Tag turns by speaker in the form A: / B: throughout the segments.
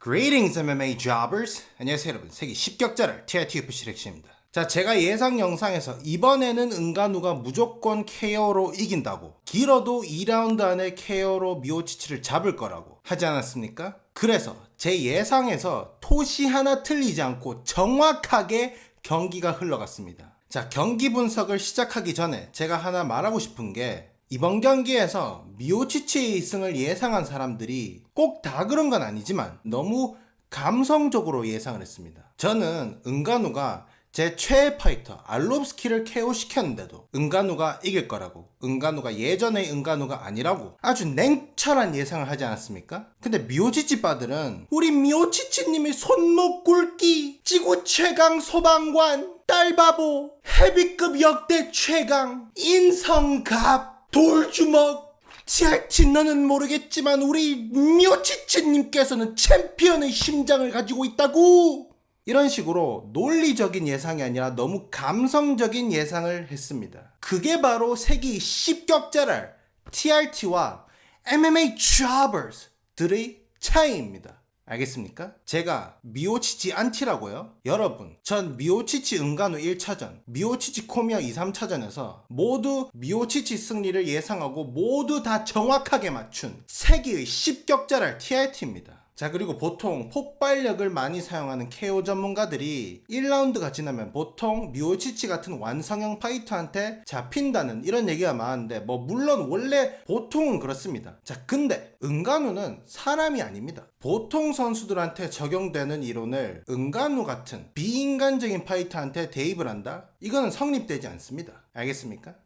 A: Greetings MMA jobbers. 안녕하세요 여러분, 세계 10격자를 TITUFC 렉시입니다. 자, 제가 예상 영상에서 이번에는 은가누가 무조건 KO로 이긴다고, 길어도 2라운드 안에 KO로 미오치치를 잡을 거라고 하지 않았습니까? 그래서 제 예상에서 토시 하나 틀리지 않고 정확하게 경기가 흘러갔습니다. 자, 경기 분석을 시작하기 전에 제가 하나 말하고 싶은 게, 이번 경기에서 미오치치의 승을 예상한 사람들이 꼭 다 그런 건 아니지만 너무 감성적으로 예상을 했습니다. 저는 은가누가 제 최애 파이터 알롭스키를 KO 시켰는데도 은가누가 이길 거라고, 은가누가 예전의 은가누가 아니라고 아주 냉철한 예상을 하지 않았습니까? 근데 미오치치 바들은 우리 미오치치님의 손목 굵기, 지구 최강 소방관, 딸바보, 헤비급 역대 최강, 인성갑, 돌주먹, TRT 너는 모르겠지만 우리 미오치치님께서는 챔피언의 심장을 가지고 있다고, 이런 식으로 논리적인 예상이 아니라 너무 감성적인 예상을 했습니다. 그게 바로 세계 10격자랄 TRT와 MMA jobbers들의 차이입니다. 알겠습니까? 제가 미오치치 안티라고요? 여러분, 전 미오치치 은가누 1차전, 미오치치 코미어 2, 3차전에서 모두 미오치치 승리를 예상하고 모두 다 정확하게 맞춘 세계의 10격자랄 TRT입니다. 자, 그리고 보통 폭발력을 많이 사용하는 KO 전문가들이 1라운드가 지나면 보통 미오치치 같은 완성형 파이터한테 잡힌다는 이런 얘기가 많은데, 물론 원래 보통은 그렇습니다. 자, 근데 은가누는 사람이 아닙니다. 보통 선수들한테 적용되는 이론을 은가누 같은 비인간적인 파이터한테 대입을 한다? 이거는 성립되지 않습니다. 알겠습니까?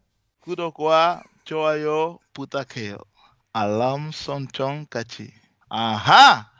B: 구독과 좋아요 부탁해요. 알람 설정까지. 아하!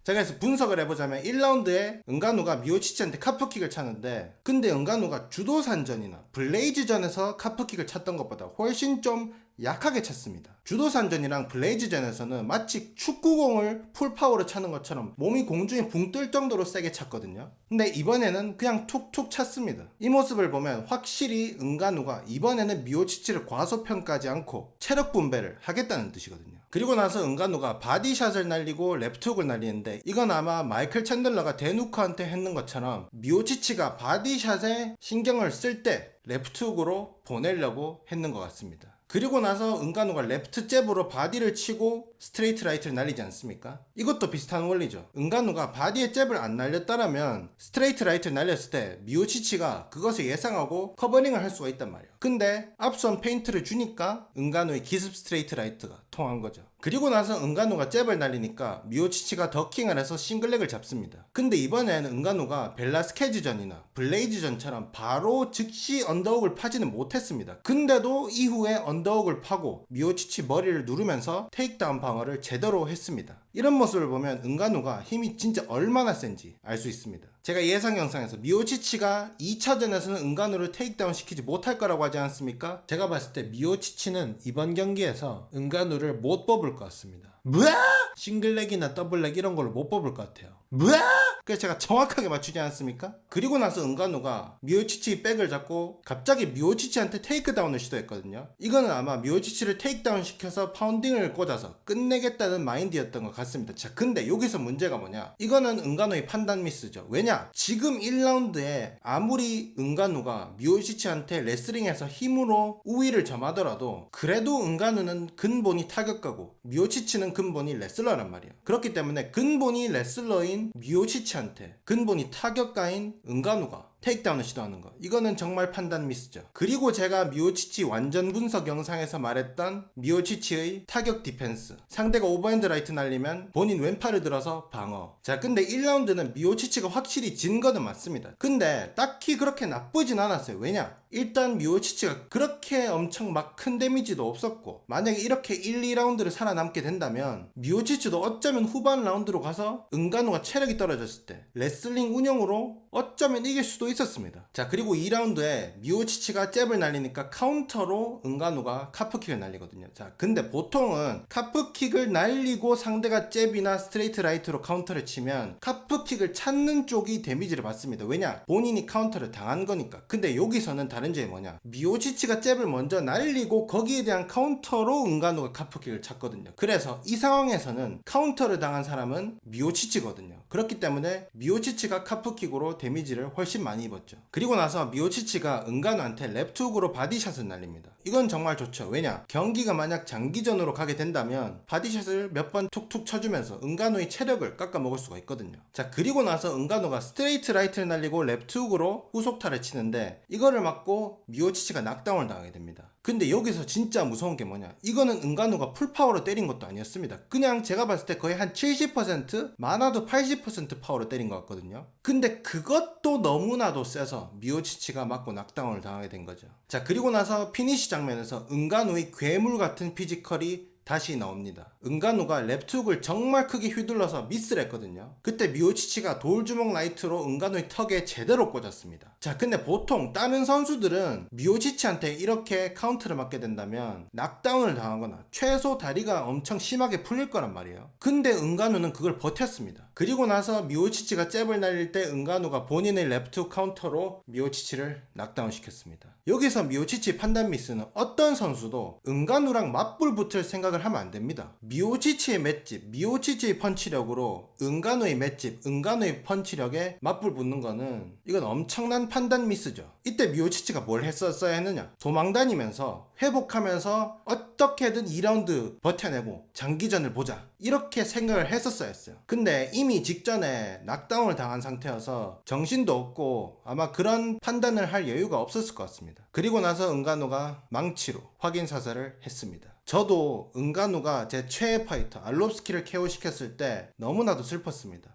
A: 자, 그래서 분석을 해보자면 1라운드에 은가누가 미오치치한테 카프킥을 찼는데, 근데 은가누가 주도산전이나 블레이즈전에서 카프킥을 찼던 것보다 훨씬 좀 약하게 찼습니다. 주도산전이랑 블레이즈전에서는 마치 축구공을 풀파워로 차는 것처럼 몸이 공중에 붕 뜰 정도로 세게 찼거든요. 근데 이번에는 그냥 툭툭 찼습니다. 이 모습을 보면 확실히 은가누가 이번에는 미오치치를 과소평가하지 않고 체력 분배를 하겠다는 뜻이거든요. 그리고 나서 은가누가 바디샷을 날리고 랩트훅을 날리는데, 이건 아마 마이클 챈들러가 데누크한테 했는 것처럼 미오치치가 바디샷에 신경을 쓸 때 랩트훅으로 보내려고 했는 것 같습니다. 그리고 나서 은가누가 레프트 잽으로 바디를 치고 스트레이트 라이트를 날리지 않습니까? 이것도 비슷한 원리죠. 은가누가 바디에 잽을 안 날렸다라면 스트레이트 라이트를 날렸을 때 미오치치가 그것을 예상하고 커버링을 할 수가 있단 말이에요. 근데 앞선 페인트를 주니까 은가누의 기습 스트레이트 라이트가 통한 거죠. 그리고 나서 은가누가 잽을 날리니까 미오치치가 더킹을 해서 싱글렉을 잡습니다. 근데 이번에는 은가누가 벨라스케즈전이나 블레이즈전처럼 바로 즉시 언더훅을 파지는 못했습니다. 근데도 이후에 언더훅을 파고 미오치치 머리를 누르면서 테이크다운 방어를 제대로 했습니다. 이런 모습을 보면 은가누가 힘이 진짜 얼마나 센지 알 수 있습니다. 제가 예상 영상에서 미오치치가 2차전에서는 은가누를 테이크다운 시키지 못할 거라고 하지 않았습니까? 제가 봤을 때 미오치치는 이번 경기에서 은가누를 못 뽑을 것 같습니다. 뭐야? 싱글렉이나 더블렉 이런 걸로 못 뽑을 것 같아요. 뭐야? 그래서 제가 정확하게 맞추지 않았습니까? 그리고 나서 은가누가 미오치치 백을 잡고 갑자기 미오치치한테 테이크다운을 시도했거든요. 이거는 아마 미오치치를 테이크다운 시켜서 파운딩을 꽂아서 끝내겠다는 마인드였던 것 같습니다. 자, 근데 여기서 문제가 뭐냐? 이거는 은가누의 판단 미스죠. 왜냐? 지금 1라운드에 아무리 은가누가 미오치치한테 레슬링에서 힘으로 우위를 점하더라도 그래도 은가누는 근본이 타격가고 미오치치는 근본이 레슬러란 말이에요. 그렇기 때문에 근본이 레슬러인 미오치치한테 근본이 타격가인 은가누가 테이크다운을 시도하는 거, 이거는 정말 판단 미스죠. 그리고 제가 미오치치 완전 분석 영상에서 말했던 미오치치의 타격 디펜스, 상대가 오버핸드 라이트 날리면 본인 왼팔을 들어서 방어. 자, 근데 1라운드는 미오치치가 확실히 진 거는 맞습니다. 근데 딱히 그렇게 나쁘진 않았어요. 왜냐? 일단 미오치치가 그렇게 엄청 막 큰 데미지도 없었고, 만약에 이렇게 1, 2라운드를 살아남게 된다면 미오치치도 어쩌면 후반 라운드로 가서 은가누가 체력이 떨어졌을 때 레슬링 운영으로 어쩌면 이길 수도 있었습니다. 자, 그리고 2라운드에 미오치치가 잽을 날리니까 카운터로 은가누가 카프킥을 날리거든요. 자, 근데 보통은 카프킥을 날리고 상대가 잽이나 스트레이트 라이트로 카운터를 치면 카프킥을 찾는 쪽이 데미지를 받습니다. 왜냐? 본인이 카운터를 당한 거니까. 근데 여기서는 다른 점이 뭐냐? 미오치치가 잽을 먼저 날리고 거기에 대한 카운터로 은가누가 카프킥을 찾거든요. 그래서 이 상황에서는 카운터를 당한 사람은 미오치치거든요. 그렇기 때문에 미오치치가 카프킥으로 데미지를 훨씬 많이 입었죠. 그리고 나서 미오치치가 은가누한테 랩투훅으로 바디샷을 날립니다. 이건 정말 좋죠. 왜냐? 경기가 만약 장기전으로 가게 된다면 바디샷을 몇 번 툭툭 쳐주면서 은가누의 체력을 깎아먹을 수가 있거든요. 자, 그리고 나서 은가누가 스트레이트 라이트를 날리고 랩투훅으로 후속타를 치는데 이거를 맞고 미오치치가 낙다운을 당하게 됩니다. 근데 여기서 진짜 무서운 게 뭐냐? 이거는 은가누가 풀파워로 때린 것도 아니었습니다. 그냥 제가 봤을 때 거의 한 70%, 많아도 80% 파워로 때린 것 같거든요. 근데 그것도 너무나도 세서 미오치치가 맞고 낙다운을 당하게 된 거죠. 자, 그리고 나서 피니시 장면에서 은가누의 괴물 같은 피지컬이 다시 나옵니다. 은가누가 랩투훅을 정말 크게 휘둘러서 미스를 했거든요. 그때 미오치치가 돌주먹 라이트로 은가누의 턱에 제대로 꽂았습니다. 자, 근데 보통 다른 선수들은 미오치치한테 이렇게 카운트를 맞게 된다면 낙다운을 당하거나 최소 다리가 엄청 심하게 풀릴 거란 말이에요. 근데 은가누는 그걸 버텼습니다. 그리고 나서 미오치치가 잽을 날릴 때 은가누가 본인의 랩투 카운터로 미오치치를 낙다운 시켰습니다. 여기서 미오치치 판단 미스는 어떤 선수도 은가누랑 맞불 붙을 생각을 하면 안 됩니다. 미오치치의 맷집, 미오치치의 펀치력으로 은가누의 맷집, 은가누의 펀치력에 맞불 붙는 거는 이건 엄청난 판단 미스죠. 이때 미오치치가 뭘 했었어야 했느냐? 도망다니면서 회복하면서 어떻게든 2라운드 버텨내고 장기전을 보자, 이렇게 생각을 했었어야 했어요. 근데 이미 직전에 낙다운을 당한 상태여서 정신도 없고 아마 그런 판단을 할 여유가 없었을 것 같습니다. 그리고 나서 은가누가 망치로 확인 사살을 했습니다. 저도 은가누가 제 최애 파이터 알롭스키를 KO시켰을 때 너무나도 슬펐습니다.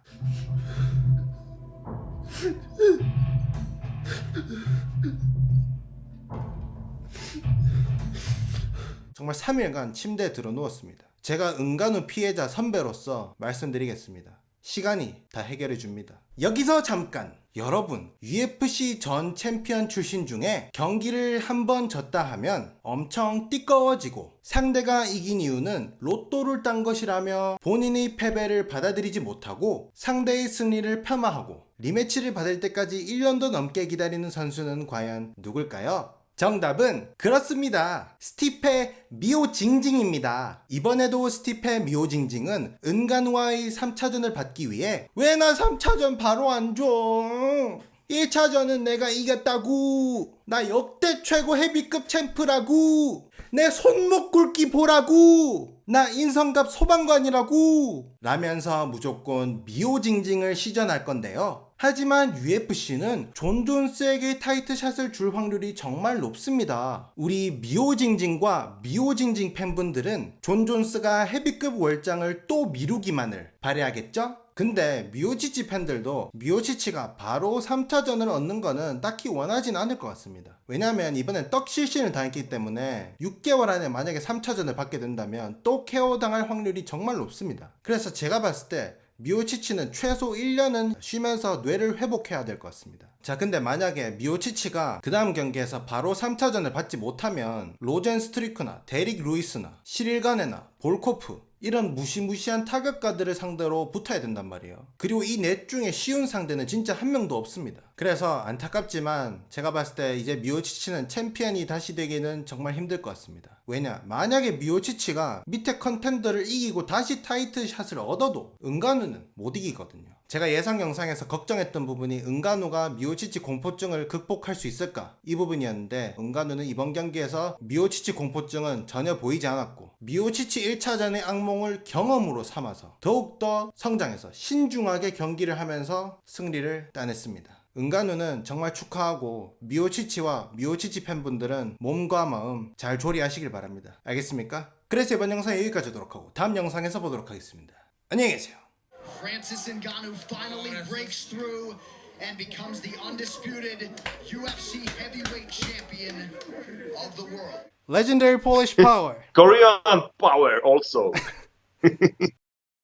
A: 정말 3일간 침대에 들어 누웠습니다. 제가 은가누 피해자 선배로서 말씀드리겠습니다. 시간이 다 해결해 줍니다. 여기서 잠깐! 여러분, UFC 전 챔피언 출신 중에 경기를 한번 졌다 하면 엄청 띠꺼워지고 상대가 이긴 이유는 로또를 딴 것이라며 본인의 패배를 받아들이지 못하고 상대의 승리를 폄하하고 리매치를 받을 때까지 1년도 넘게 기다리는 선수는 과연 누굴까요? 정답은 그렇습니다. 스티페 미오징징입니다. 이번에도 스티페 미오징징은 은가누와의 3차전을 받기 위해 왜 나 3차전 바로 안 줘? 1차전은 내가 이겼다고. 나 역대 최고 헤비급 챔프라고. 내 손목 굵기 보라고. 나 인성갑 소방관이라고. 라면서 무조건 미오징징을 시전할 건데요. 하지만 UFC는 존 존스에게 타이트샷을 줄 확률이 정말 높습니다. 우리 미오징징과 미오징징 팬분들은 존 존스가 헤비급 월장을 또 미루기만을 바라야겠죠? 근데 미오치치 팬들도 미오치치가 바로 3차전을 얻는 거는 딱히 원하진 않을 것 같습니다. 왜냐면 이번엔 떡실신을 당했기 때문에 6개월 안에 만약에 3차전을 받게 된다면 또 KO 당할 확률이 정말 높습니다. 그래서 제가 봤을 때 미오치치는 최소 1년은 쉬면서 뇌를 회복해야 될 것 같습니다. 자, 근데 만약에 미오치치가 그 다음 경기에서 바로 3차전을 받지 못하면 로젠 스트리크나 데릭 루이스나 시릴 가네나 볼코프 이런 무시무시한 타격가들을 상대로 붙어야 된단 말이에요. 그리고 이 넷 중에 쉬운 상대는 진짜 한 명도 없습니다. 그래서 안타깝지만 제가 봤을 때 이제 미오치치는 챔피언이 다시 되기는 정말 힘들 것 같습니다. 왜냐? 만약에 미오치치가 밑에 컨텐더를 이기고 다시 타이틀 샷을 얻어도 은가누는 못 이기거든요. 제가 예상 영상에서 걱정했던 부분이 은가누가 미오치치 공포증을 극복할 수 있을까? 이 부분이었는데 은가누는 이번 경기에서 미오치치 공포증은 전혀 보이지 않았고 미오치치 1차전의 악몽을 경험으로 삼아서 더욱더 성장해서 신중하게 경기를 하면서 승리를 따냈습니다. 은가누는 정말 축하하고 미오치치와 미오치치 팬분들은 몸과 마음 잘 조리하시길 바랍니다. 알겠습니까? 그래서 이번 영상 여기까지 하도록 하고 다음 영상에서 보도록 하겠습니다. 안녕히 계세요.
C: Francis Ngannou finally breaks through and becomes the undisputed UFC heavyweight champion of the world.
A: Legendary Polish Power.
D: Korean power also.